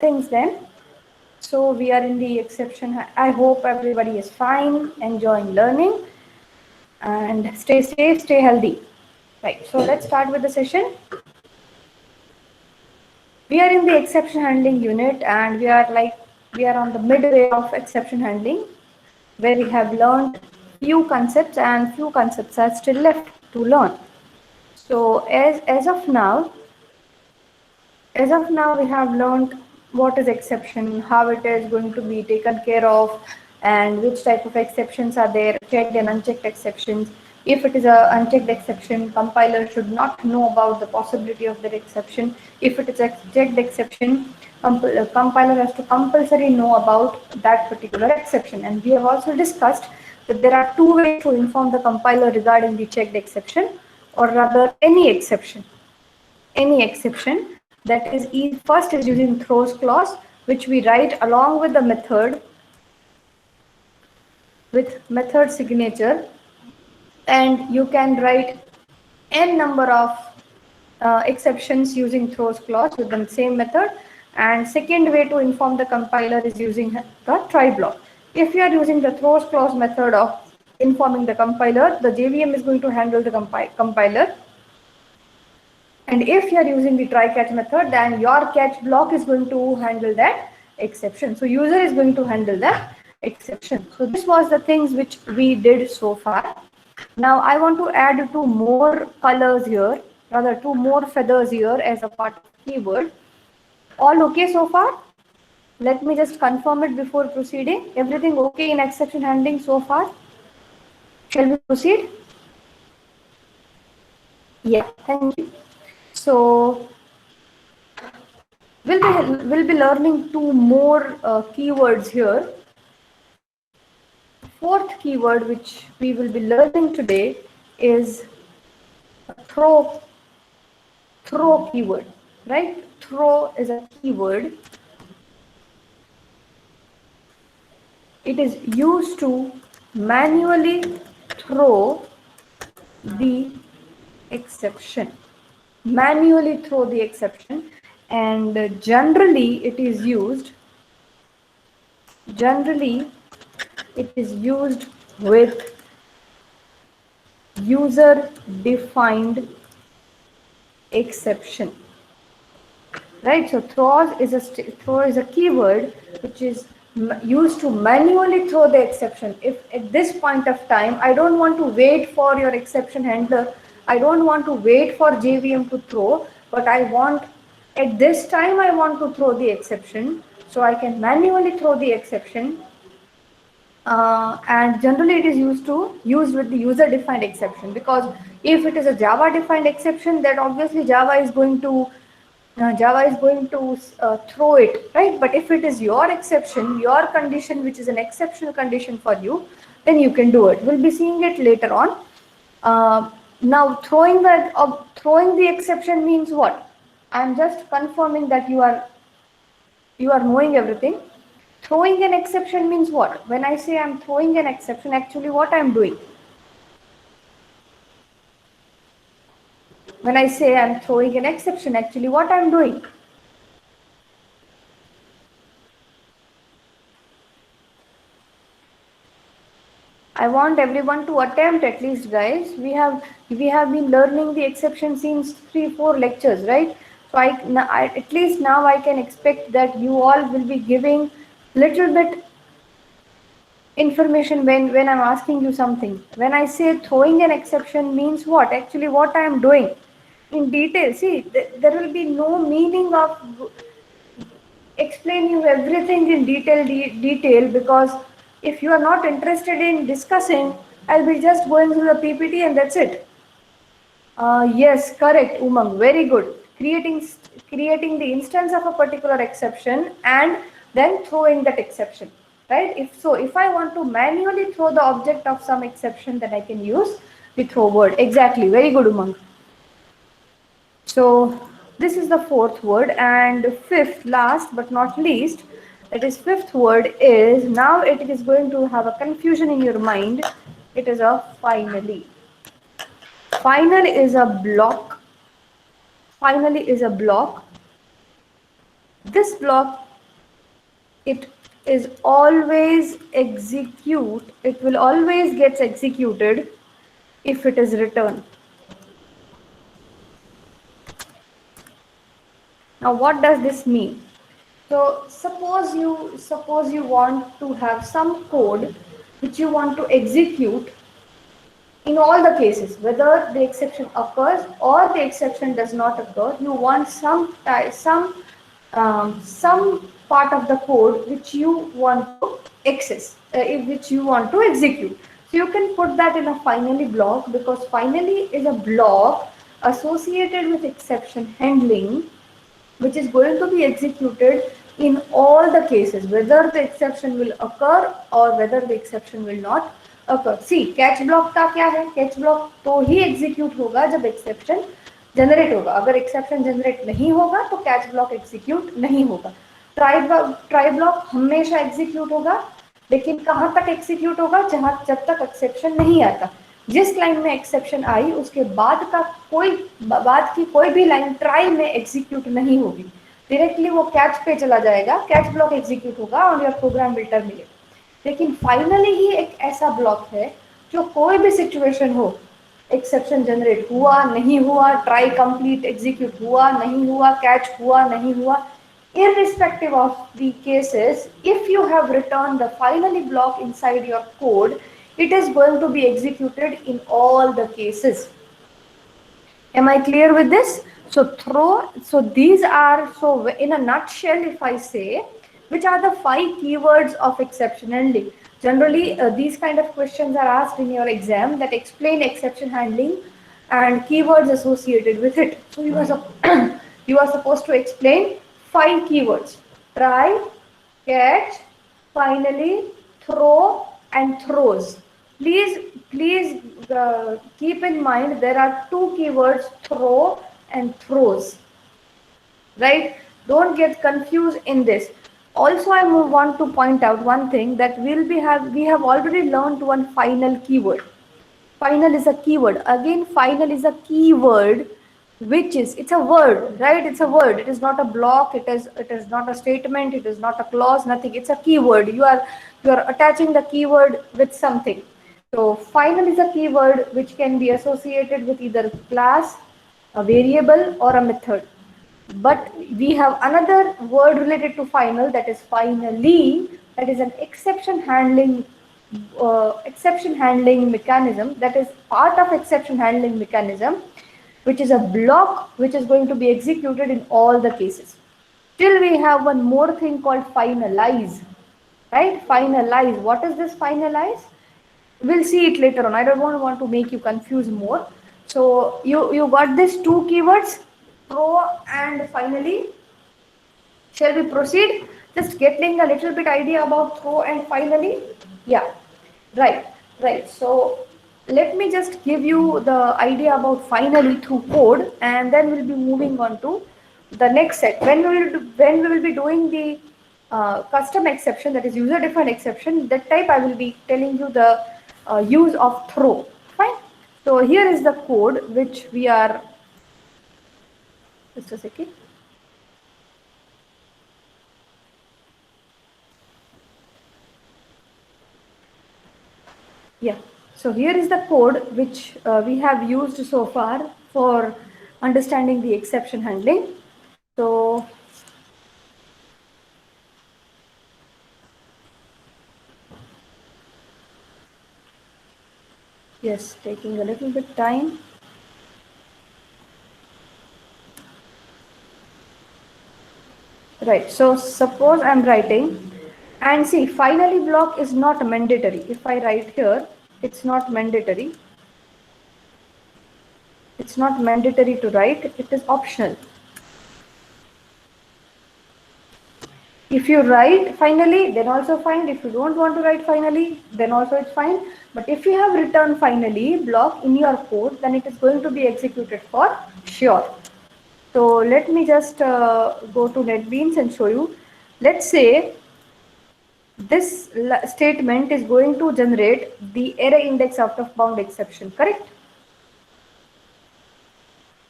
things then. So we are in the exception. I hope everybody is fine, enjoying learning, and stay safe, stay healthy. Right, so let's start with the session. We are in the exception handling unit, and we are on the midway of exception handling, where we have learned few concepts and few concepts are still left to learn. So as of now, we have learned what is exception, how it is going to be taken care of, and which type of exceptions are there, checked and unchecked exceptions. If it is a unchecked exception, compiler should not know about the possibility of that exception. If it is a checked exception, compiler has to compulsory know about that particular exception. And we have also discussed that there are two ways to inform the compiler regarding the checked exception, or rather any exception. Any exception, that is, first is using throws clause, which we write along with the method, with method signature, and you can write n number of exceptions using throws clause with the same method. And second way to inform the compiler is using the try block. If you are using the throws clause method of informing the compiler, the JVM is going to handle the compiler. And if you are using the try catch method, then your catch block is going to handle that exception. So user is going to handle that exception. So this was the things which we did so far. Now I want to add two more colors here, rather two more feathers here as a part of keyword. All okay so far? Let me just confirm it before proceeding. Everything okay in exception handling so far? Shall we proceed? Yeah, thank you. So we'll be learning two more keywords here. Fourth keyword which we will be learning today is throw keyword, right? Throw is a keyword. It is used to manually throw the exception. Manually throw the exception, and generally it is used with user defined exception, right? So throw is a keyword which is used to manually throw the exception. If at this point of time I don't want to wait for your exception handler, I don't want to wait for JVM to throw, but I want at this time I want to throw the exception, so I can manually throw the exception. And generally it is used with the user defined exception, because if it is a Java defined exception, then obviously Java is going to throw it, right? But if it is your exception, your condition, which is an exceptional condition for you, then you can do it. We'll be seeing it later on. Now throwing the exception means what? I'm just confirming that you are knowing everything. Throwing an exception means what? When I say I'm throwing an exception, actually what I'm doing? When I say I'm throwing an exception, actually what I'm doing? I want everyone to attempt at least, guys. We have been learning the exception since 3-4 lectures, right? So at least now I can expect that you all will be giving little bit information when I'm asking you something. When I say throwing an exception means what? Actually what I am doing in detail. See, there will be no meaning of explain you everything in detail, because if you are not interested in discussing, I'll be just going through the PPT and that's it. Yes, correct, Umang, very good. Creating the instance of a particular exception and then throwing that exception, right? If I want to manually throw the object of some exception, then I can use the throw word. Exactly, very good, Umang. So this is the fourth word, and fifth, last but not least, that is fifth word is, now it is going to have a confusion in your mind. It is a finally. Final is a block. Finally is a block. This block it is always it will always gets executed if it is returned. Now what does this mean? So suppose you want to have some code which you want to execute in all the cases, whether the exception occurs or the exception does not occur. You want some part of the code which you want to access, which you want to execute. So you can put that in a finally block, because finally is a block associated with exception handling, which is going to be executed in all the cases, whether the exception will occur or whether the exception will not occur. See, catch block का क्या है? Catch block तो ही execute होगा जब exception generate होगा. अगर exception generate नहीं होगा तो catch block execute नहीं होगा. Try block हमेशा execute होगा, लेकिन कहाँ तक execute होगा? जब तक exception नहीं आता. जिस लाइन में एक्सेप्शन आई उसके बाद की कोई भी लाइन ट्राई में एग्जीक्यूट नहीं होगी, डायरेक्टली वो कैच पे चला जाएगा, कैच ब्लॉक एग्जीक्यूट होगा और योर प्रोग्राम विल टर्मिनेट. लेकिन फाइनली ही एक ऐसा ब्लॉक है जो कोई भी सिचुएशन हो, एक्सेप्शन जनरेट हुआ नहीं हुआ, ट्राई कंप्लीट एग्जीक्यूट हुआ नहीं हुआ, कैच हुआ नहीं हुआ, irrespective of the cases, if you have returned the finally block inside your code, it is going to be executed in all the cases. Am I clear with this? So these are, so in a nutshell, if I say, which are the 5 keywords of exception handling? Generally, these kind of questions are asked in your exam that explain exception handling and keywords associated with it. So you are, you are supposed to explain 5 keywords: try, catch, finally, throw, and throws. Please keep in mind there are 2 keywords, throw and throws, right? Don't get confused in this. Also, I want to point out one thing, that we have already learned one final keyword. Final is a keyword. Again, final is a keyword, which is, it's a word, right? It's a word. It is not a block. It is not a statement. It is not a clause. Nothing. It's a keyword. You are attaching the keyword with something. So final is a keyword which can be associated with either class, a variable, or a method. But we have another word related to final, that is finally. That is an exception handling mechanism. That is part of exception handling mechanism, which is a block which is going to be executed in all the cases. Till we have one more thing called finalize, right? Finalize. What is this finalize? We'll see it later on. I don't want to make you confuse more. So you got these 2 keywords, throw and finally. Shall we proceed? Just getting a little bit idea about throw and finally. Yeah, right. So let me just give you the idea about finally through code, and then we'll be moving on to the next set. When we will be doing the custom exception, that is user defined exception, that type I will be telling you the use of throw. Fine. So here is the code which we are, just a second. Yeah, so here is the code which we have used so far for understanding the exception handling. So yes, taking a little bit time. Right, so suppose I'm writing, and see, finally block is not mandatory. If I write here, it's not mandatory. It's not mandatory to write, it is optional. If you write finally, then also fine. If you don't want to write finally, then also it's fine. But if you have written finally block in your code, then it is going to be executed for sure. So let me just go to NetBeans and show you. Let's say this statement is going to generate the array index out of bound exception, correct?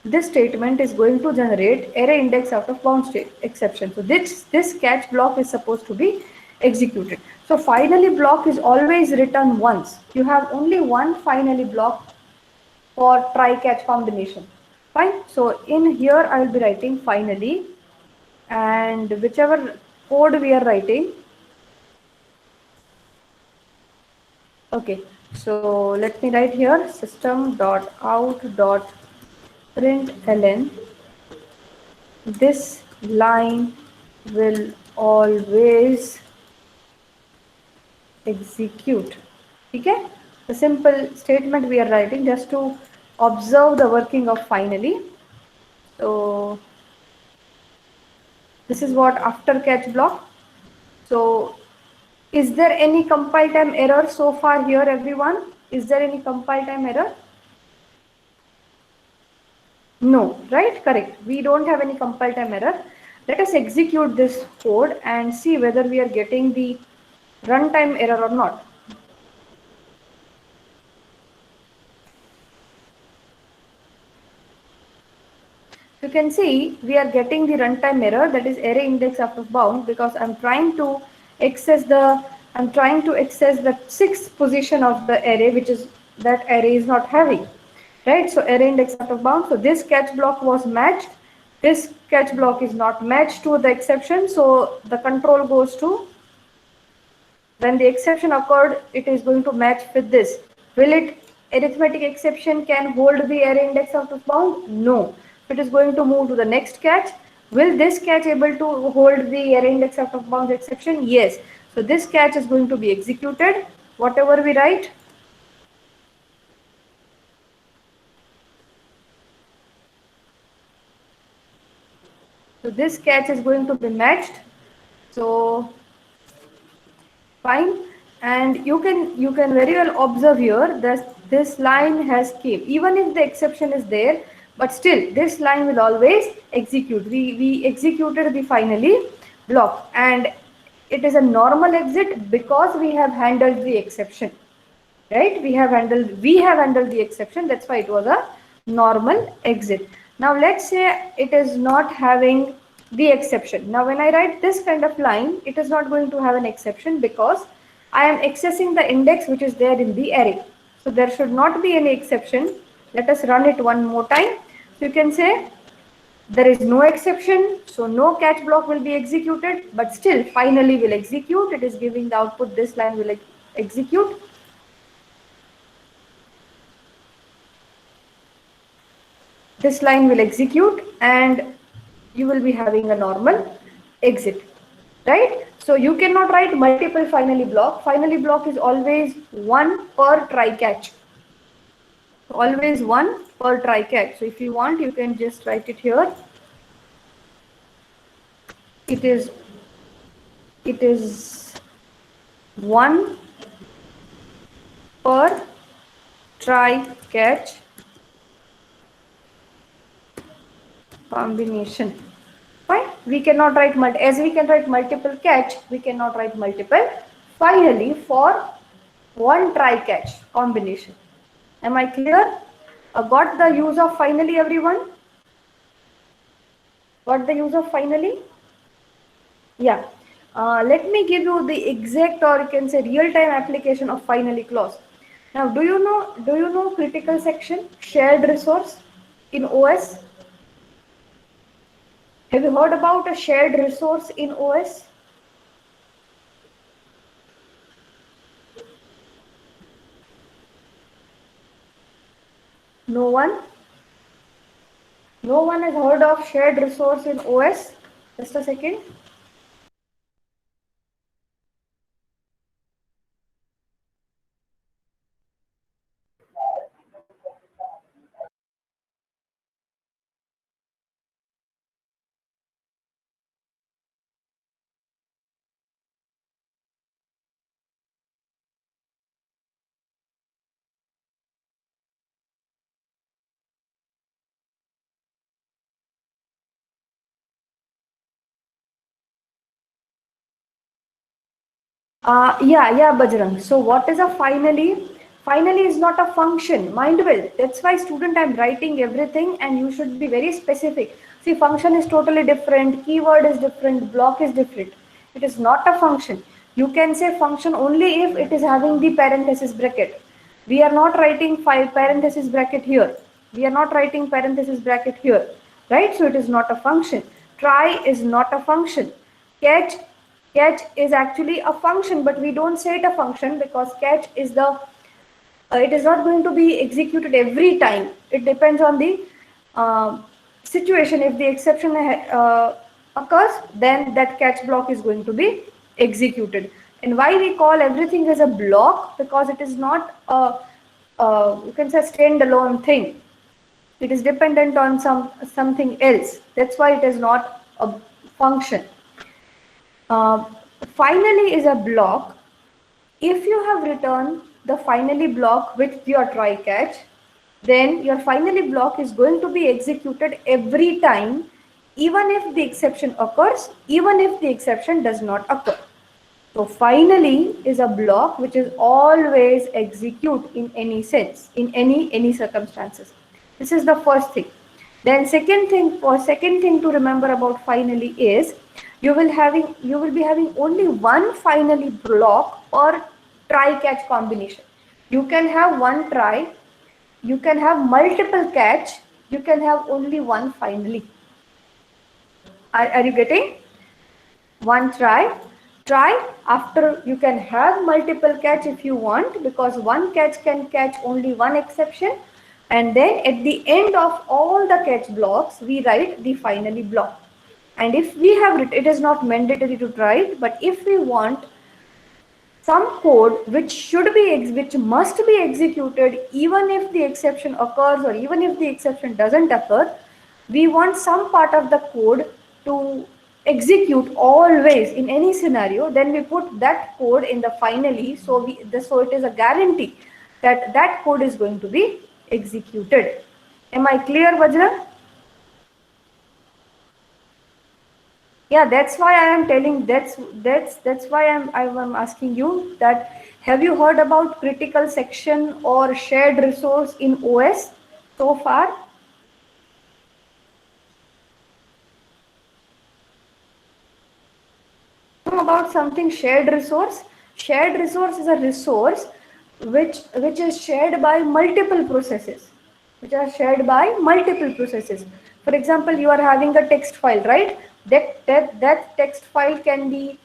this statement is going to generate array index out of bound state exception. So this catch block is supposed to be executed. So finally block is always written once. You have only one finally block for try catch combination. Fine. So in here I will be writing finally, and whichever code we are writing. Okay. So let me write here system.out.println. This line will always execute. Okay, the simple statement we are writing just to observe the working of finally. So this is what after catch block. So is there any compile time error so far here, everyone? Is there any compile time error? No, right? Correct. We don't have any compile time error. Let us execute this code and see whether we are getting the runtime error or not. You can see we are getting the runtime error, that is array index out of bound, because I'm trying to access the sixth position of the array, which is that array is not having, right? So array index out of bound. So this catch block was matched. This catch block is not matched to the exception. So the control goes to, when the exception occurred, it is going to match with this. Will it, arithmetic exception can hold the array index out of bound? No. It is going to move to the next catch. Will this catch able to hold the array index out of bound exception? Yes. So this catch is going to be executed. Whatever we write. So this catch is going to be matched. So fine, and you can very well observe here that this line has came, even if the exception is there, but still this line will always execute. We executed the finally block, and it is a normal exit because we have handled the exception, right? We have handled the exception, that's why it was a normal exit. Now let's say it is not having the exception. Now when I write this kind of line, it is not going to have an exception because I am accessing the index which is there in the array. So there should not be any exception. Let us run it one more time. So you can say there is no exception, so no catch block will be executed, but still finally will execute. It is giving the output, this line will execute. This line will execute and you will be having a normal exit, right? So you cannot write multiple finally block. Finally block is always one per try catch. Always one per try catch. So if you want, you can just write it here. It is one per try catch combination. Fine. We cannot write as we can write multiple catch, we cannot write multiple finally for one try catch combination. Am I clear? Got the use of finally, everyone? Got the use of finally? Yeah. Let me give you the exact, or you can say real-time application of finally clause. Now, do you know critical section, shared resource in OS? Have you heard about a shared resource in OS? No one? No one has heard of shared resource in OS? Just a second. Yeah, Bajrang. So what is a finally? Finally is not a function, mind well. That's why student I'm writing everything and you should be very specific. See, function is totally different, keyword is different, block is different. It is not a function. You can say function only if it is having the parenthesis bracket. We are not writing five parenthesis bracket here. We are not writing parenthesis bracket here, right? So it is not a function. Try is not a function. Catch is actually a function, but we don't say it a function because catch is the it is not going to be executed every time. It depends on the situation. If the exception occurs, then that catch block is going to be executed. And why we call everything as a block? Because it is not you can say standalone thing. It is dependent on something else. That's why it is not a function. Finally is a block. If you have written the finally block with your try catch, then your finally block is going to be executed every time, even if the exception occurs, even if the exception does not occur. So finally is a block which is always execute in any sense, in any circumstances. This is the first thing. Then second thing to remember about finally is you will be having only one finally block or try catch combination. You can have one try, you can have multiple catch, you can have only one finally. Are you getting? One try after you can have multiple catch if you want, because one catch can catch only one exception, and then at the end of all the catch blocks we write the finally block. And if we have written, it is not mandatory to try it, but if we want some code which must be executed even if the exception occurs or even if the exception doesn't occur, we want some part of the code to execute always in any scenario, then we put that code in the finally, so it is a guarantee that that code is going to be executed. Am I clear, Vajra? Yeah, that's why I am telling, that's why I'm asking you that, have you heard about critical section or shared resource in OS so far? About something shared resource. Shared resource is a resource which is shared by multiple processes, For example, you are having a text file, right? That text file can be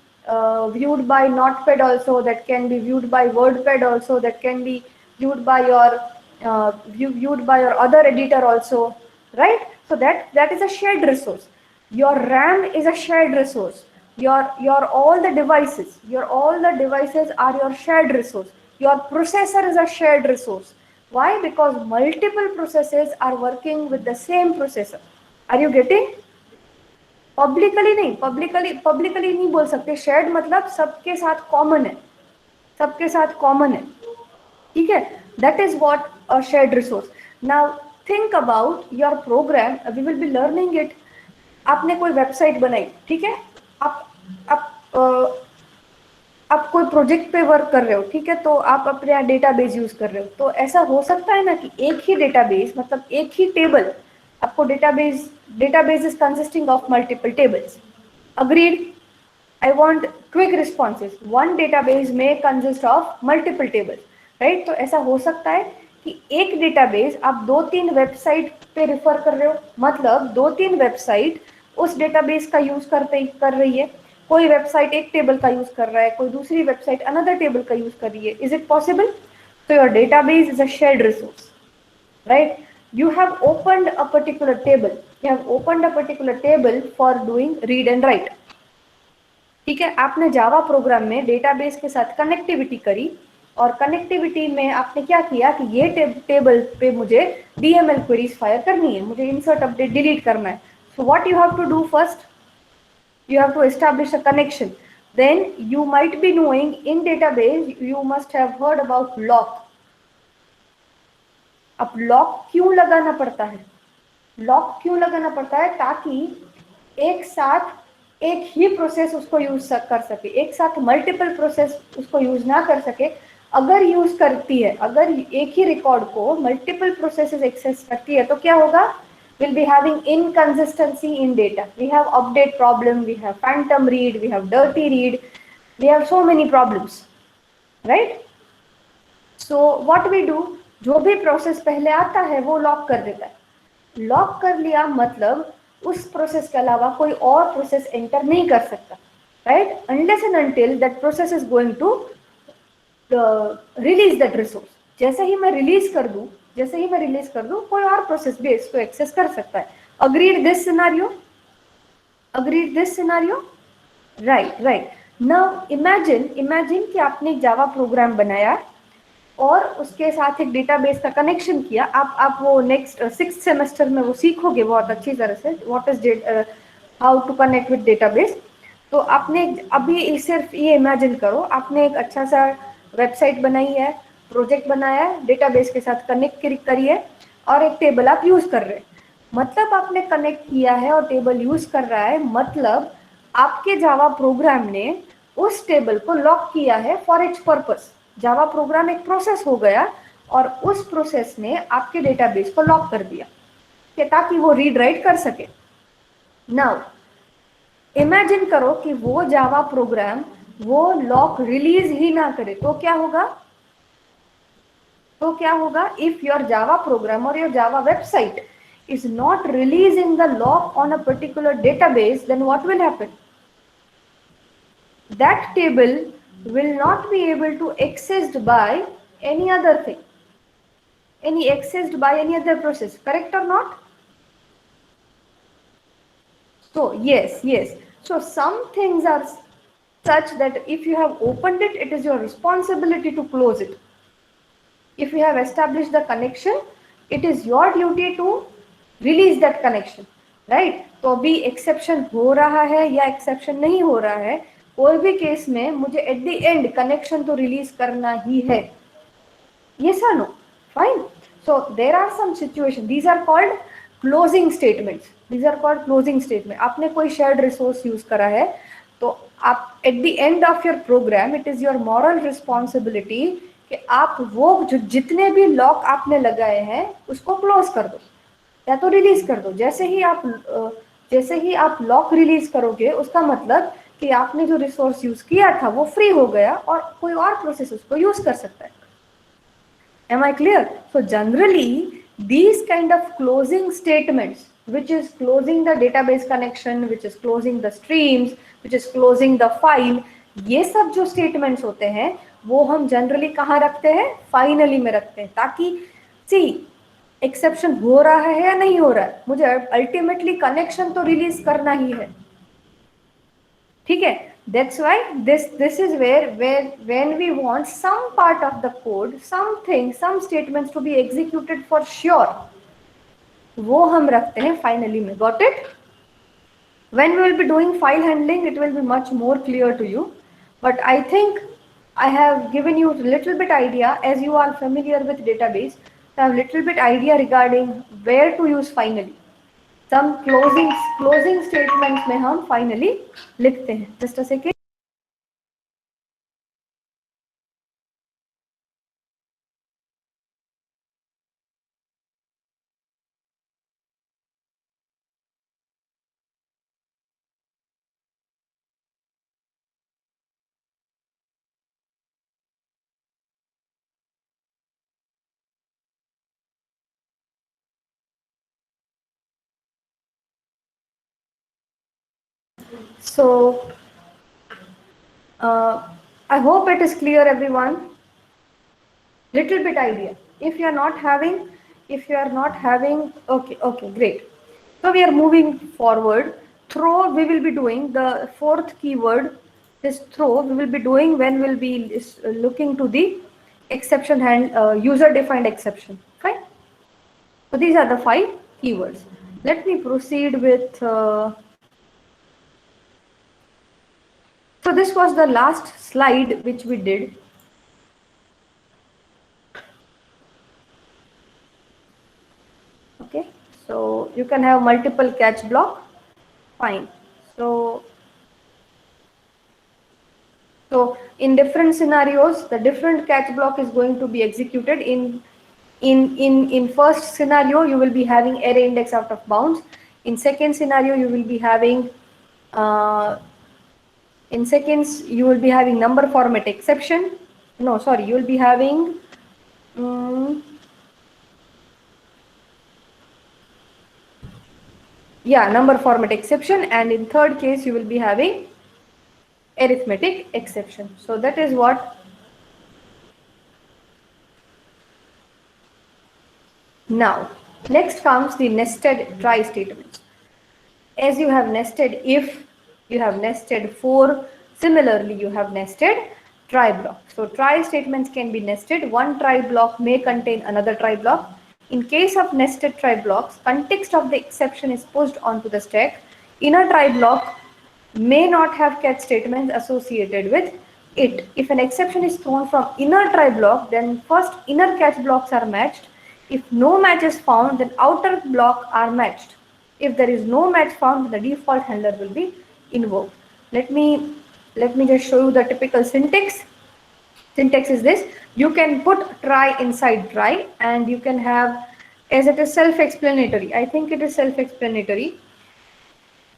viewed by Notepad also, that can be viewed by WordPad also, that can be viewed by your other editor also, right? So that is a shared resource. Your RAM is a shared resource. Your all the devices are your shared resource. Your processor is a shared resource. Why? Because multiple processes are working with the same processor. Are you getting? Publicly नहीं बोल सकते. Shared मतलब सबके साथ common है, ठीक है. That is what a shared resource. Now think about your program. We will be learning it. आपने कोई वेबसाइट बनाई, ठीक है. आप कोई प्रोजेक्ट पे वर्क कर रहे हो, ठीक है. तो आप अपने यहाँ डेटाबेस यूज कर रहे हो. तो ऐसा हो सकता है ना कि एक ही डेटाबेस, मतलब एक ही टेबल आपको database is consisting of multiple tables. Agreed? I want quick responses. One database may consist of multiple tables, right? तो ऐसा हो सकता है कि एक डेटाबेस आप 2-3 वेबसाइट पे रिफर कर रहे हो, मतलब 2-3 वेबसाइट उस डेटाबेस का यूज कर रही है. कोई वेबसाइट एक टेबल का यूज कर रहा है, कोई दूसरी वेबसाइट अनदर टेबल का यूज कर रही है. Is it possible? So your database is a shared resource, right? You have opened a particular table for doing read and write. ठीक है. आपने जावा प्रोग्राम में डेटाबेस के साथ कनेक्टिविटी करी, और कनेक्टिविटी में आपने क्या किया कि ये टेबल पे मुझे डीएमएल क्वेरीज फायर करनी है, मुझे इंसर्ट अपडेट डिलीट करना है. So what you have to do first? You have to establish a connection. Then you might be knowing in database you must have heard about lock. अब lock क्यों लगाना पड़ता है? ताकि एक साथ एक ही प्रोसेस उसको यूज कर सके, एक साथ मल्टीपल प्रोसेस उसको यूज ना कर सके. अगर यूज करती है, अगर एक ही रिकॉर्ड को मल्टीपल प्रोसेसेस एक्सेस करती है तो क्या होगा? Will be having inconsistency in data, we have update problem, we have phantom read, we have dirty read, we have so many problems, right? So what we do, जो भी process पहले आता है वो लॉक कर देता है। लॉक कर लिया मतलब उस प्रोसेस के अलावा कोई और प्रोसेस एंटर नहीं कर सकता, right? Unless and until that process is going to release that resource. जैसे ही मैं रिलीज कर दूं, जैसे ही मैं रिलीज कर दूं, कोई और प्रोसेस भी इसको एक्सेस कर सकता है। Agreed this scenario? Agreed this scenario? Right, right. Now imagine कि आपने एक जावा प्रोग्राम बनाया और उसके साथ एक डेटाबेस का कनेक्शन किया। आप वो नेक्स्ट 6th सेमेस्टर में वो सीखोगे बहुत अच्छी तरह से, what is how to connect with database. तो आपने अभी सिर्फ ये इमेजिन करो, आपने एक अच्छा सा वेबसाइट बनाई है, प्रोजेक्ट बनाया है, डेटाबेस के साथ कनेक्ट करी है और एक टेबल आप यूज कर रहे हैं। मतलब आपने कनेक्ट किया है और टेबल यूज कर रहा है, मतलब आपके जावा प्रोग्राम ने उस टेबल को लॉक किया है for its purpose. Java program एक प्रोसेस हो गया और उस प्रोसेस ने आपके डेटाबेस को लॉक कर दिया कि ताकि वो रीड राइट कर सके। नाउ इमेजिन करो कि वो जावा प्रोग्राम वो लॉक रिलीज ही ना करे तो क्या होगा? तो क्या होगा? इफ योर जावा प्रोग्राम और your Java website is not releasing the lock on a particular database, then what will happen? That table will not be able to accessed by any other thing, any accessed by any other process, correct or not? So yes, yes. So some things are such that if you have opened it, it is your responsibility to close it. If you have established the connection, it is your duty to release that connection, right? तो अभी exception हो रहा है या exception नहीं हो रहा है, कोई भी केस में मुझे एट द एंड कनेक्शन तो रिलीज करना ही है। Yes or no? Fine. So there are some situations. These are called closing statements. These are called closing statement. आपने कोई shared resource use करा है, तो आप at the end of your program, it is your moral responsibility कि आप वो जो जितने भी लॉक आपने लगाए हैं उसको क्लोज कर दो या तो रिलीज कर दो। जैसे ही आप लॉक रिलीज करोगे उसका मतलब कि आपने जो रिसोर्स यूज किया था वो फ्री हो गया और कोई और प्रोसेस उसको यूज कर सकता है। Am I clear? So generally these kind of closing statements, which is closing the database connection, which is closing the streams, which is closing the file, ये सब जो statements होते हैं वो हम generally कहाँ रखते हैं? Finally में रखते हैं, ताकि see exception हो रहा है या नहीं हो रहा है, मुझे ultimately connection तो release करना ही है, ठीक है? That's why this is where when we want some part of the code, something, some statements to be executed for sure, वो हम रखते हैं finally में. Got it? When we will be doing file handling, it will be much more clear to you. But I think I have given you a little bit idea, as you are familiar with database, so I have little bit idea regarding where to use finally. Some closing statements में हम finally लिखते हैं. Just a second. So I hope it is clear, everyone. Little bit idea. If you are not having, okay, great. So we are moving forward. Throw, we will be doing the fourth keyword. This throw we will be doing when we'll be looking to the exception and user-defined exception. Fine. So these are the 5 keywords. Let me proceed with. So this was the last slide which we did. Okay, so you can have multiple catch block. Fine. So So in different scenarios, the different catch block is going to be executed. In first scenario, you will be having array index out of bounds. In second scenario, you will be having in seconds you will be having number format exception. No, sorry, you will be having number format exception, and in third case you will be having arithmetic exception. So that is what. Now next comes the nested try statements. As you have nested if, you have nested for, similarly you have nested try block. So try statements can be nested. One try block may contain another try block. In case of nested try blocks, context of the exception is pushed onto the stack. Inner try block may not have catch statements associated with it. If an exception is thrown from inner try block, then first inner catch blocks are matched. If no match is found, then outer block are matched. If there is no match found, the default handler will be invoked. Let me just show you the typical syntax. Syntax is this: you can put try inside try, and you can have, as it is self-explanatory, I think it is self-explanatory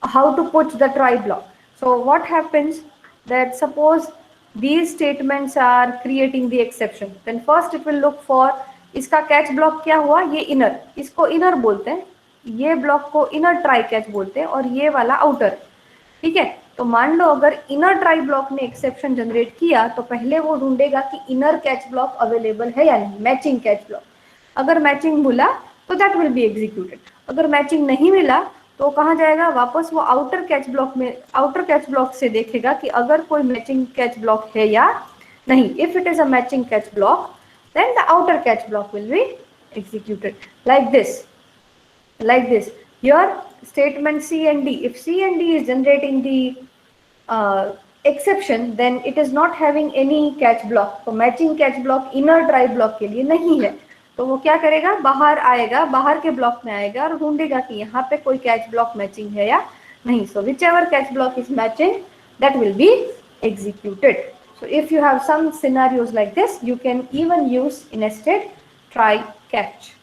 how to put the try block. So what happens that suppose these statements are creating the exception, then first it will look for इसका catch block क्या हुआ, ये inner, इसको inner बोलते हैं, ये block को inner try catch बोलते हैं, और ये वाला आउटर. ठीक है, तो मान लो अगर इनर ट्राई ब्लॉक ने एक्सेप्शन जनरेट किया तो पहले वो ढूंढेगा कि इनर कैच ब्लॉक अवेलेबल है या नहीं, मैचिंग कैच ब्लॉक. अगर मैचिंग मिला तो दैट विल बी एग्जीक्यूटेड. अगर मैचिंग नहीं मिला तो कहाँ जाएगा, वापस वो आउटर कैच ब्लॉक में, आउटर कैच ब्लॉक से देखेगा कि अगर कोई मैचिंग कैच ब्लॉक है या नहीं. If it is a matching catch block, then the outer catch block will be executed like this. Here statement C and D, if C and D is generating the exception, then it is not having any catch block. तो matching catch block inner try block के लिए नहीं है, तो वो क्या करेगा, बाहर आएगा, बाहर के ब्लॉक में आएगा और ढूंढेगा कि यहाँ पे कोई कैच ब्लॉक मैचिंग है या नहीं. So whichever catch block is matching, that will be executed. So if you have some scenarios like this, you can even use nested try catch.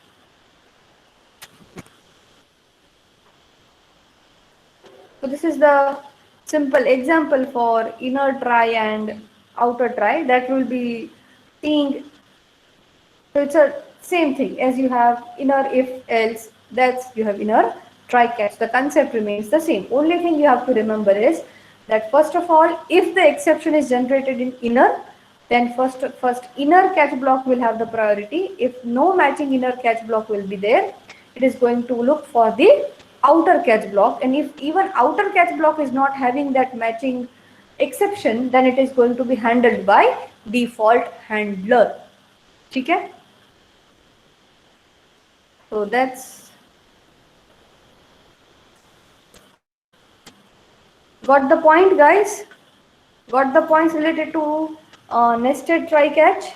So this is the simple example for inner try and outer try that will be seeing. So it's a same thing as you have inner if else, that's you have inner try catch. The concept remains the same. Only thing you have to remember is that first of all, if the exception is generated in inner, then first inner catch block will have the priority. If no matching inner catch block will be there, it is going to look for the outer catch block, and if even outer catch block is not having that matching exception, then it is going to be handled by default handler. ठीक है, so that's got the point, guys. Got the points related to nested try catch.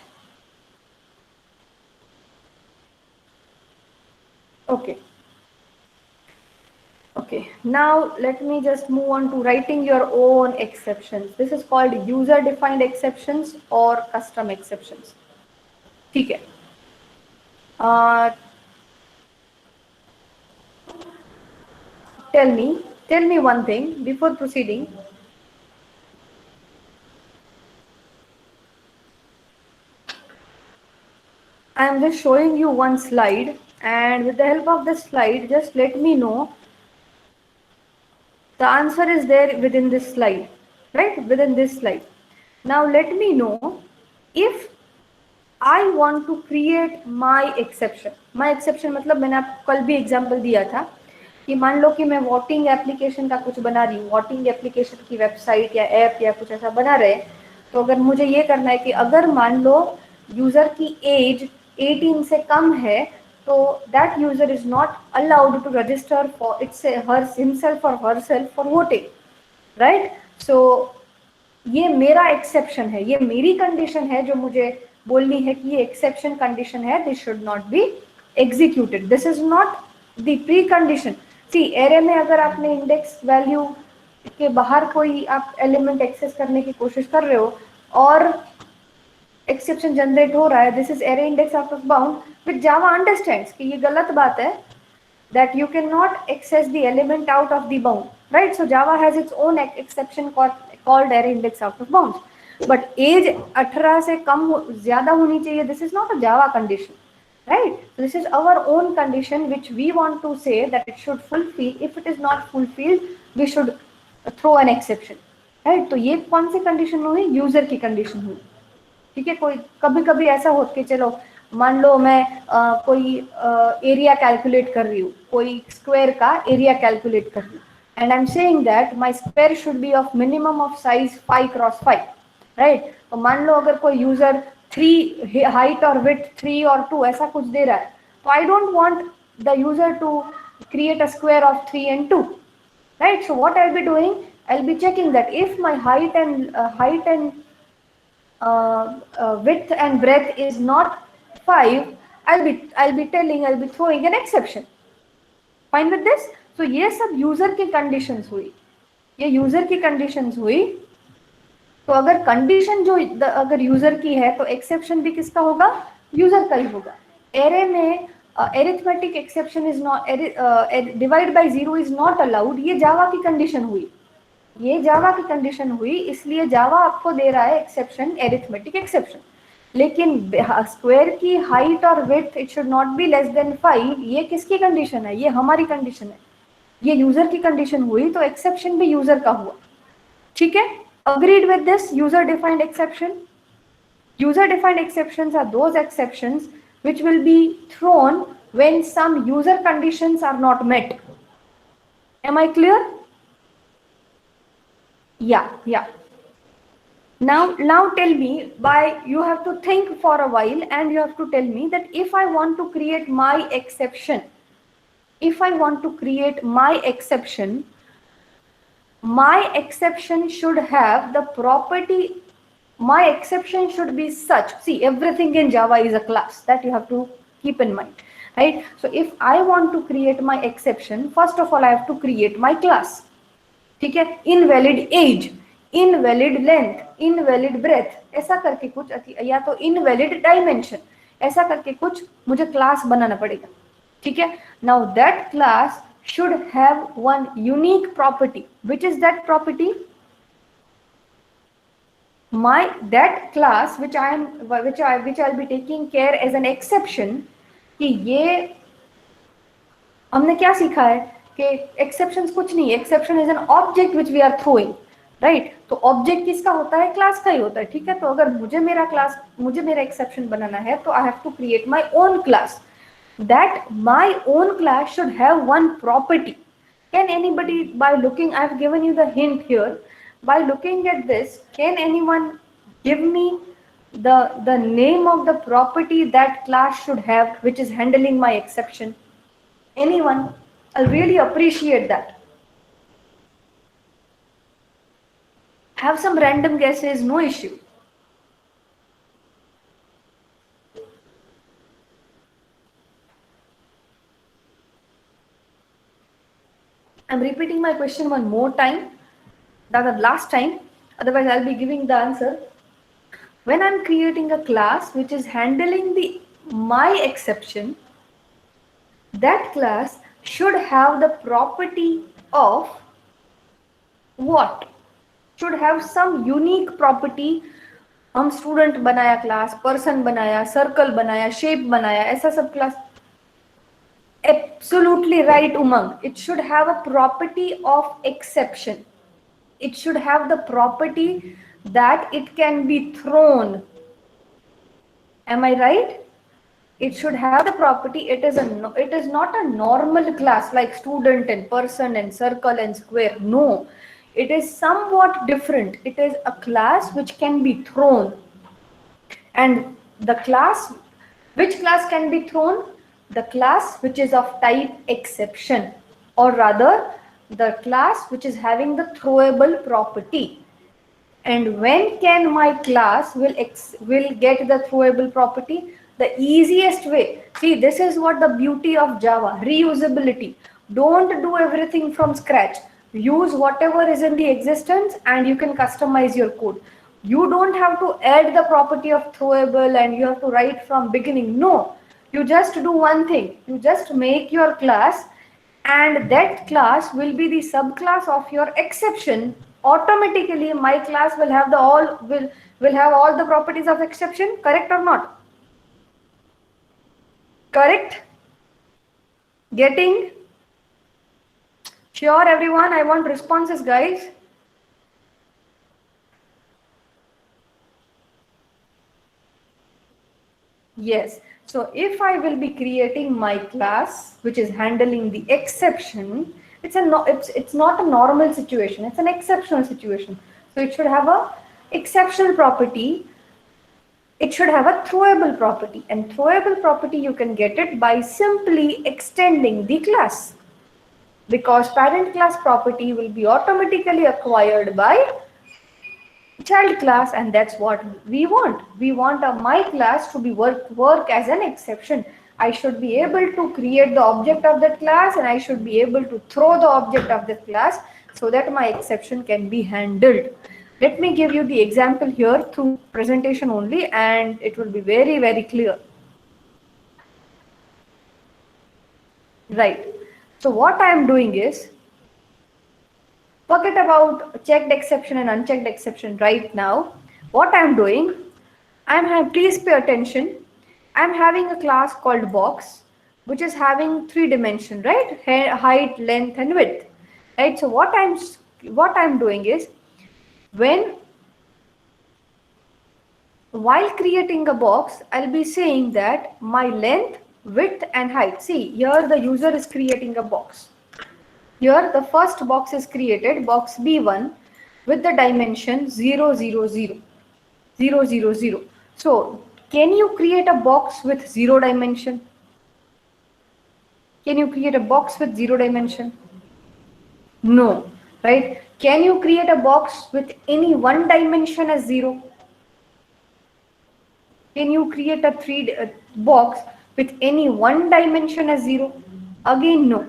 Okay, now let me just move on to writing your own exceptions. This is called user defined exceptions or custom exceptions. ठीक है, tell me one thing before proceeding. I am just showing you one slide, and with the help of this slide, just let me know the answer is there within this slide, right? Within this slide. Now let me know if I want to create my exception. My exception मतलब मैंने आपको कल भी example दिया था कि मान लो कि मैं वोटिंग एप्लीकेशन का कुछ बना रही हूँ, वोटिंग एप्लीकेशन की वेबसाइट या ऐप या कुछ ऐसा बना रहे, तो अगर मुझे ये करना है कि अगर मान लो यूजर की एज 18 से कम है, तो that user is not allowed to register for himself और herself for voting, right? So ये मेरा एक्सेप्शन है, ये मेरी कंडीशन है जो मुझे बोलनी है कि ये एक्सेप्शन कंडीशन है, this should not be executed. This is not the pre condition. C array में अगर आपने इंडेक्स वैल्यू के बाहर कोई आप एलिमेंट एक्सेस करने की कोशिश कर रहे हो और एक्सेप्शन जनरेट हो रहा है, this is array index out of bound, with Java understands कि ये गलत बात है, that you cannot access the element out of the bound, right? So Java has its own exception called array index out of bounds. But age 18 से कम ज़्यादा होनी चाहिए, this is not a Java condition, right? So this is our own condition which we want to say that it should fulfill. If it is not fulfilled, we should throw an exception, right? तो ये कौन सी condition हुई? User की condition हुई, ठीक है? कोई कभी कभी ऐसा हो कि चलो मान लो मैं कोई एरिया कैलकुलेट कर रही हूँ, कोई स्क्वायर का एरिया कैलकुलेट कर रही हूँ, and I am saying that my square should be of minimum of size 5 cross 5, right? तो मान लो अगर कोई यूजर 3 हाइट और विड्थ 3 और 2 ऐसा कुछ दे रहा है, तो I don't want the user to create a square of 3 and 2, right? So what I'll be doing, I'll be checking that if my height and width and breadth is not 5, I'll be throwing an exception. Fine with this? So ये सब user की conditions हुई, ये user की conditions हुई. तो अगर condition जो अगर यूजर की है तो एक्सेप्शन भी किसका होगा? यूजर का ही होगा. एरे में arithmetic exception is not, divide by 0 is not allowed, ये जावा की कंडीशन हुई, ये जावा की कंडीशन हुई, इसलिए जावा आपको दे रहा है एक्सेप्शन, एरिथमेटिक एक्सेप्शन. लेकिन स्क्वायर की हाइट और width it should not be less than 5, ये किसकी कंडीशन है? ये हमारी कंडीशन है, ये यूजर की कंडीशन हुई, तो एक्सेप्शन भी यूजर का हुआ. ठीक है? Agreed with this user defined exception. User defined exceptions are those exceptions which will be thrown when some user conditions are not met. Am I clear? Yeah. Now tell me, you have to think for a while and you have to tell me that if I want to create my exception, my exception should have the property, my exception should be such. See, everything in Java is a class, that you have to keep in mind, right? So if I want to create my exception, first of all I have to create my class. ठीक है? Invalid age, invalid length, invalid breadth, ऐसा करके कुछ, या तो invalid dimension, ऐसा करके कुछ मुझे क्लास बनाना पड़ेगा. ठीक है? Now that class should have one unique property. Which is that property? That class which I'll be taking care as an exception, कि ये हमने क्या सीखा है कि एक्सेप्शंस कुछ नहीं, exception is an object which we are throwing, right? तो ऑब्जेक्ट किसका होता है? क्लास का ही होता है. ठीक है? तो अगर मुझे मेरा एक्सेप्शन बनाना है तो I have to create my own class. That my own class should have one property. Can anybody, by looking, I have given you the hint here, by looking at this, can anyone give me the name of the property that class should have which is handling my exception? Anyone? I'll really appreciate that. Have some random guesses, no issue. I'm repeating my question one more time, the last time, otherwise I'll be giving the answer. When I'm creating a class which is handling my exception, that class should have the property of what? Should have some unique property. हम student बनाया class, person बनाया, circle बनाया, shape बनाया, ऐसा सब class. Absolutely right, Umang. It should have a property of exception. It should have the property that it can be thrown. Am I right? It should have the property, it is not a normal class like student and person and circle and square. No, it is somewhat different. It is a class which can be thrown. And which class can be thrown? The class which is of type exception, or rather the class which is having the throwable property. And when can my class will get the throwable property? The easiest way, see, this is what the beauty of Java, reusability. Don't do everything from scratch. use whatever is in the existence and you can customize your code. You don't have to add the property of throwable and you have to write from beginning. No, you just do one thing. You just make your class, and that class will be the subclass of your exception. Automatically my class will have will have all the properties of exception. Correct or not? Correct? Getting? Sure everyone, I want responses guys. Yes. So if I will be creating my class which is handling the exception, it's not a normal situation, it's an exceptional situation. So it should have a exceptional property. It should have a throwable property, and throwable property you can get it by simply extending the class, because parent class property will be automatically acquired by child class, and that's what we want. We want my class to be work as an exception. I should be able to create the object of that class, and I should be able to throw the object of that class so that my exception can be handled. Let me give you the example here through presentation only, and it will be very, very clear. Right. So what I am doing is, forget about checked exception and unchecked exception right now. What I'm doing, please pay attention. I'm having a class called box, which is having 3 dimensions, right? Height, length, and width, right? So what I'm doing is, while creating a box, I'll be saying that my length, width, and height. See, here the user is creating a box. Here the first box is created, box B1, with the dimension 0, 0, 0, 0, 0, 0. So can you create a box with 0 dimension? Can you create a box with 0 dimension? No, right? Can you create a box with any 1 dimension as 0? Can you create a box with any 1 dimension as 0? Again, no,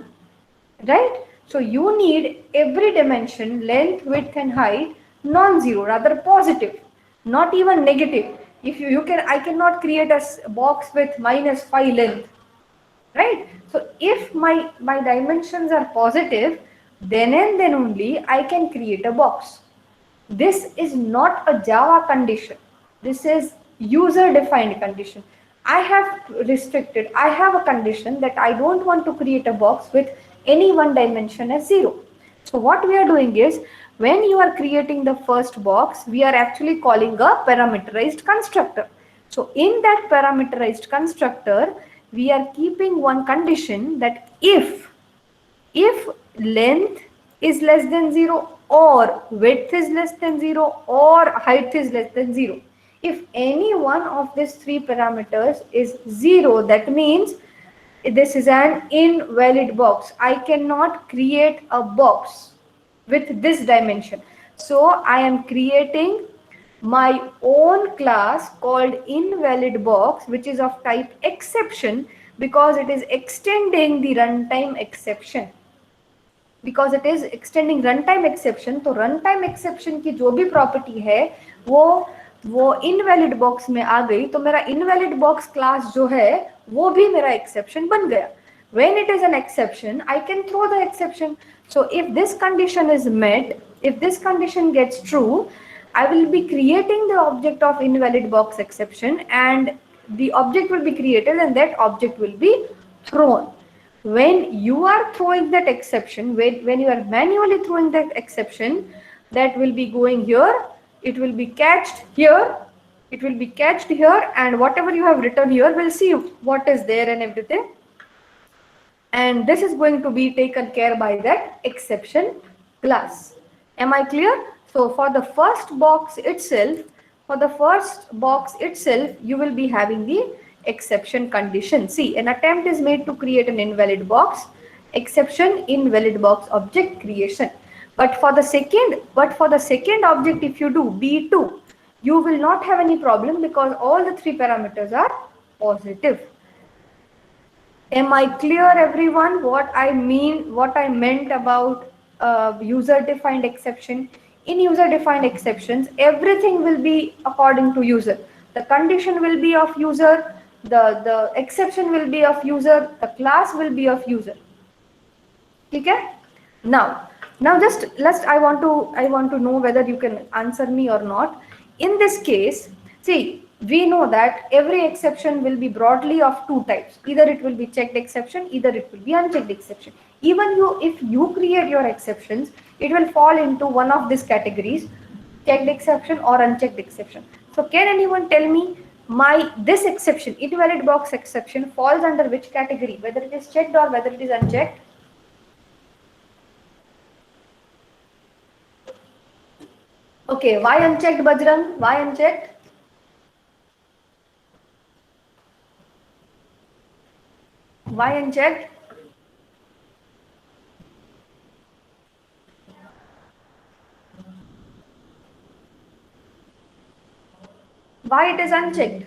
right? So you need every dimension, length, width, and height, non-zero, rather positive, not even negative. If I cannot create a box with -5 length, right? So if my dimensions are positive, then and then only I can create a box. This is not a Java condition. This is user defined condition. I have a condition that I don't want to create a box with any 1 dimension as 0. So what we are doing is, when you are creating the first box, we are actually calling a parameterized constructor. So in that parameterized constructor, we are keeping one condition, that if length is less than 0, or width is less than 0, or height is less than 0. If any one of these 3 parameters is 0, that means this is an invalid box. I cannot create a box with this dimension. So I am creating my own class called invalid box, which is of type exception, because it is extending the runtime exception. Because it is extending runtime exception, तो runtime exception की जो भी property है वो invalid box में आ गई, तो मेरा invalid box class जो है वो भी मेरा exception बन गया. When it is an exception, I can throw the exception. So if this condition is met, if this condition gets true, I will be creating the object of invalid box exception, and the object will be created, and that object will be thrown. When you are throwing that exception, when you are manually throwing that exception, that will be going here, it will be catched here, it will be catched here, and whatever you have written here, we'll see what is there and everything. And this is going to be taken care by that exception class. Am I clear? So for the first box itself, you will be having the exception condition. See, an attempt is made to create an invalid box, exception, invalid box object creation. But for the second object, if you do B2, you will not have any problem, because all the 3 parameters are positive. Am I clear, everyone, what I meant about user defined exception. In user defined exceptions, everything will be according to user. The condition will be of user, the exception will be of user, the class will be of user. Okay? Now just let's I want to know whether you can answer me or not. In this case, see, we know that every exception will be broadly of two types. Either it will be checked exception, either it will be unchecked exception. Even if you create your exceptions, it will fall into one of these categories, checked exception or unchecked exception. So can anyone tell me this exception, invalid box exception, falls under which category, whether it is checked or whether it is unchecked? Okay, why unchecked, Bajrang? Why unchecked? Why unchecked? Why it is unchecked?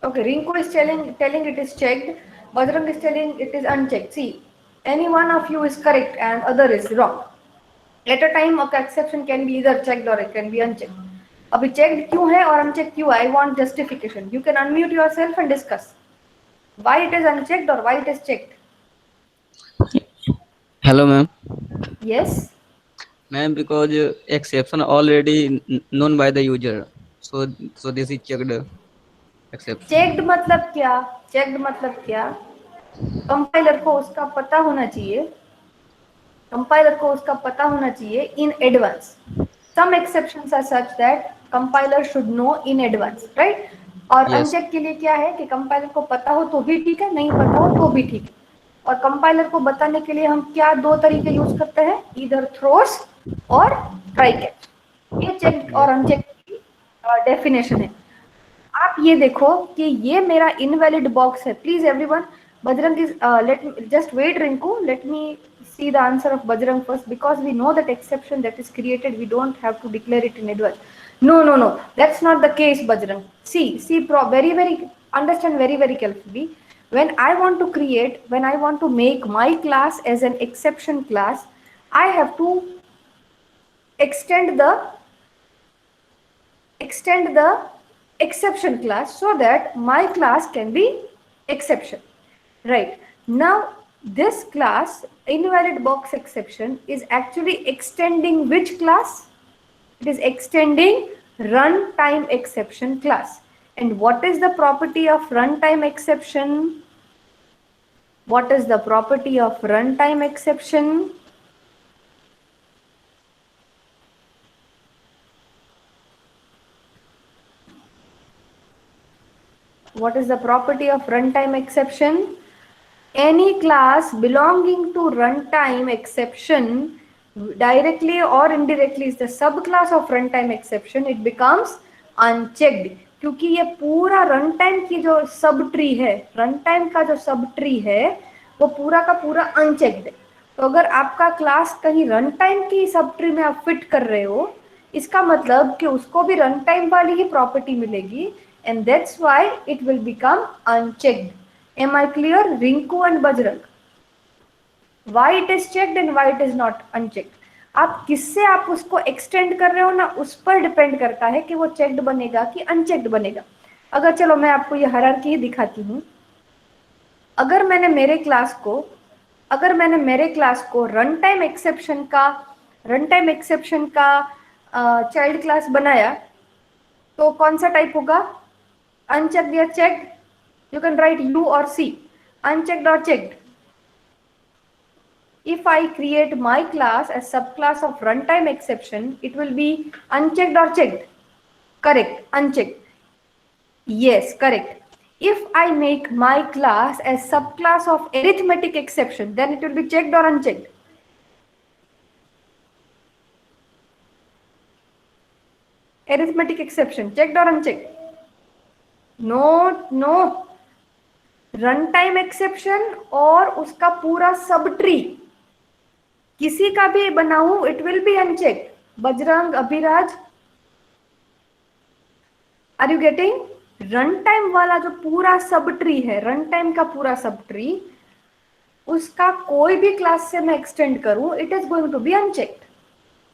Okay, Rinku is telling it is checked. Bajrang is telling it is unchecked. See, any one of you is correct and other is wrong. At a time, okay, exception can be either checked or it can be unchecked. अभी checked क्यों है और unchecked क्यों? I want justification. You can unmute yourself and discuss why it is unchecked or why it is checked. Hello, ma'am. Yes. Ma'am, because exception already known by the user, so this is checked exception. Checked मतलब क्या? Checked मतलब क्या? Compiler को उसका पता होना चाहिए, compiler को उसका पता होना चाहिए in advance. Some exceptions are such that compiler should know in advance, right? और Yes. अनचेक के लिए क्या है कि कंपाइलर को पता हो तो भी ठीक है, नहीं पता हो तो भी ठीक है. और कंपाइलर को बताने के लिए हम क्या दो तरीके यूज करते हैं, इधर थ्रोस और ट्राई कैच. ये चेक और अनचेक की डेफिनेशन है. आप ये देखो कि ये मेरा इनवैलिड बॉक्स है. Please everyone, Bajrang is let me just wait, Rinku. Let me see the answer of Bajrang first, because we know that exception that is created, we don't have to declare it in advance. No. That's not the case, Bajrang. See, very understand very carefully. When I want to make my class as an exception class, I have to extend the exception class so that my class can be exception. Right. Now, this class, invalid box exception, is actually extending which class? It is extending runtime exception class. And what is the property of runtime exception? What is the property of runtime exception? What is the property of runtime exception? Any class belonging to runtime exception, directly or indirectly, is the subclass of runtime exception. It becomes unchecked, क्योंकि ये पूरा runtime की जो sub tree है, runtime का जो sub tree है, वो पूरा का पूरा unchecked है. तो अगर आपका क्लास कहीं runtime की सब ट्री में आप फिट कर रहे हो, इसका मतलब कि उसको भी runtime वाली ही प्रॉपर्टी मिलेगी, and that's why it will become unchecked. Am I clear, Rinku and Bajrang? Why it is checked and why it is not unchecked? आप किससे आप उसको एक्सटेंड कर रहे हो ना, उस पर डिपेंड करता है कि वो चेक्ड बनेगा कि अनचेक्ड बनेगा. अगर चलो मैं आपको ये हायरार्की ही दिखाती हूँ. अगर मैंने मेरे क्लास को रन टाइम एक्सेप्शन का चाइल्ड क्लास बनाया, तो कौन सा टाइप होगा, अनचेक्ड या checked? You can write U or C, unchecked or checked. If I create my class as subclass of runtime exception, it will be unchecked or checked? Correct, unchecked. Yes, correct. If I make my class as subclass of arithmetic exception, then it will be checked or unchecked? Arithmetic exception, checked or unchecked? No. Runtime exception और उसका पूरा सब tree किसी का भी बनाऊं, it will be unchecked. Bajrang, Abhiraj, are you getting? Runtime वाला जो पूरा सब ट्री है, रनटाइम का पूरा सब ट्री, उसका कोई भी क्लास से मैं एक्सटेंड करूं, it is going to be unchecked.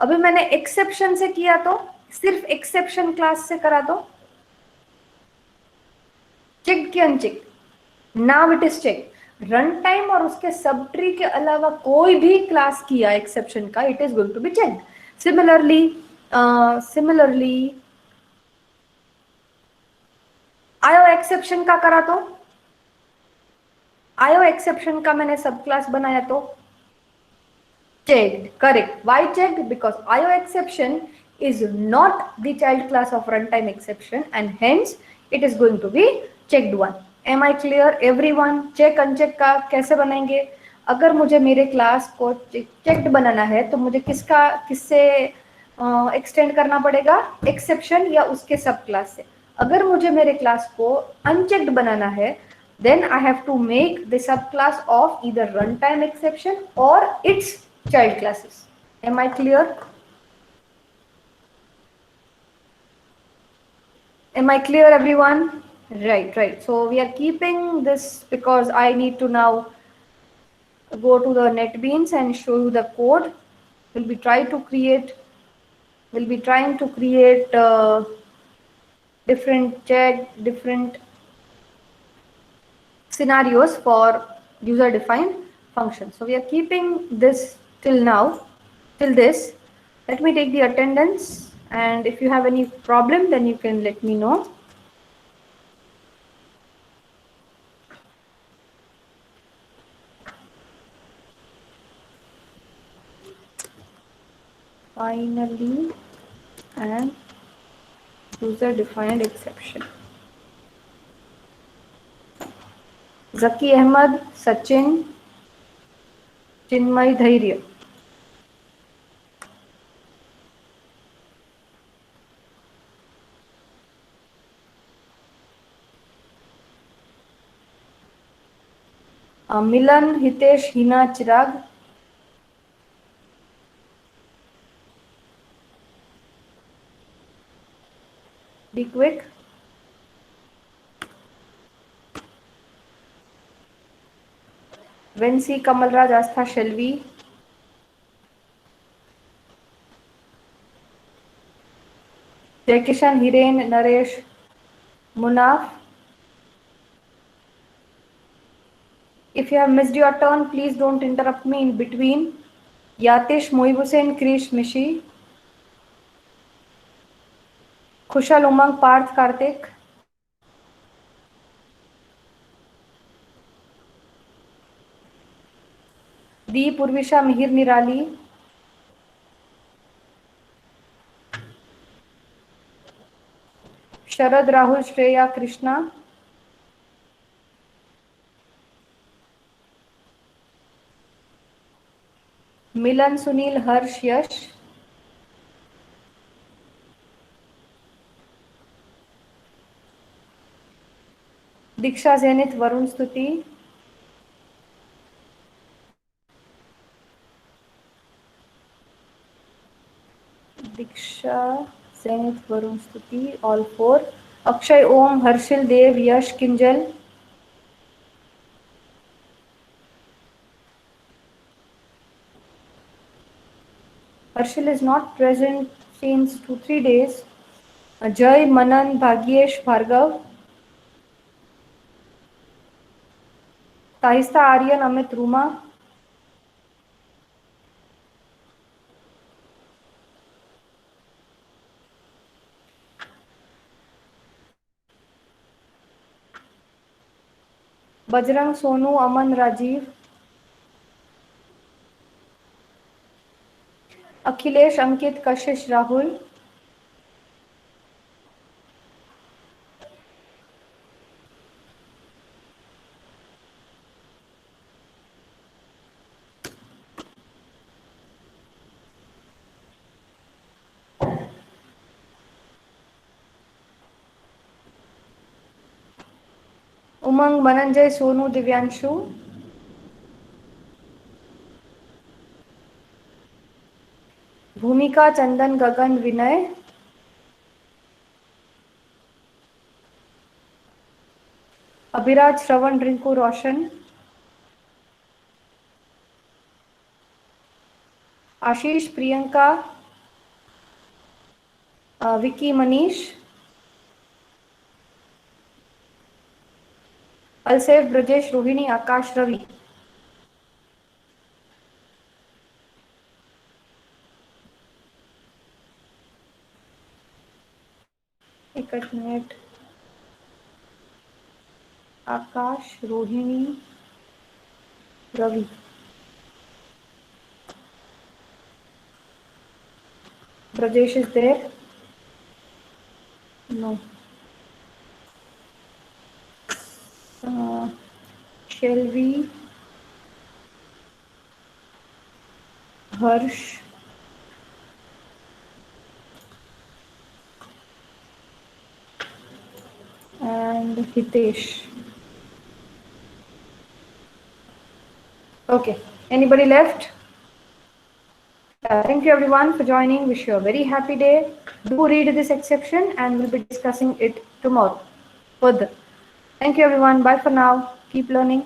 अभी मैंने एक्सेप्शन से किया तो, सिर्फ एक्सेप्शन क्लास से करा तो चेक्ड की unchecked? Now it is check. Run time और उसके सब ट्री के अलावा कोई भी क्लास किया एक्सेप्शन का, it is going to be check. Similarly IO exception का करा तो, आयो एक्सेप्शन का मैंने सब क्लास बनाया तो checked. Correct. Why checked? Because IO exception is not the child class of runtime exception and hence it is going to be checked one. Am I clear everyone? check uncheck का कैसे बनाएंगे? अगर मुझे मेरे class को checked बनाना है तो मुझे किससे एक्सटेंड करना पड़ेगा? एक्सेप्शन या उसके सब क्लास से। अगर मुझे मेरे क्लास को अनचेक्ड बनाना है, then I have to make the subclass of either runtime exception or its child classes. Am I clear? Am I clear everyone? Right. So we are keeping this because I need to now go to the NetBeans and show you the code. We'll be trying to create different scenarios for user defined functions. So we are keeping this till now, till this. Let me take the attendance, and if you have any problem then you can let me know. Finally, and user defined exception. Zaki Ahmad, Sachin, Chinmay Dhairya. Milan, Hitesh, Hina, Chirag. Be quick. Vensi, Kamalraj, Astha, Shelvi. Jaykishan, Hiren, Naresh, Munaf. If you have missed your turn, please don't interrupt me in between. Yatish, Mohib Hussain, Krish, Mishi. Kushal, Umang, Parth, Karthik. Deep, Urvisha, Mihir, Nirali. Sharad, Rahul, Shreya, Krishna. Milan, Sunil, Harsh, Yash. Diksha, Zenith, Varun, Stuti. Diksha, Zenith, Varun, Stuti, all four. Akshay, Om, Harshil, Dev, Yash, Kinjal. Harshil is not present since 2-3 days. Jai, Manan, Bhagyesh, Bhargav. Tahista, Aryan, Amit, Ruma. Bajrang, Sonu, Aman, Rajiv. Akhilesh, Ankit, Kashish, Rahul. Umang, Mananjay, Sonu, Divyanshu. Bhumika, Chandan, Gagan, Vinay. Abhiraj, Shravan, Rinku, Roshan. Ashish, Priyanka, Vicky, Manish, Alsev, Brajesh, Rohini, Akash, Ravi. एक minute. Akash, Rohini, Ravi. Brajesh is there? No. Shelvi, Harsh, and Hitesh. Okay. Anybody left? Thank you everyone for joining. Wish you a very happy day. Do read this exception and we'll be discussing it tomorrow further. Thank you everyone. Bye for now. Keep learning.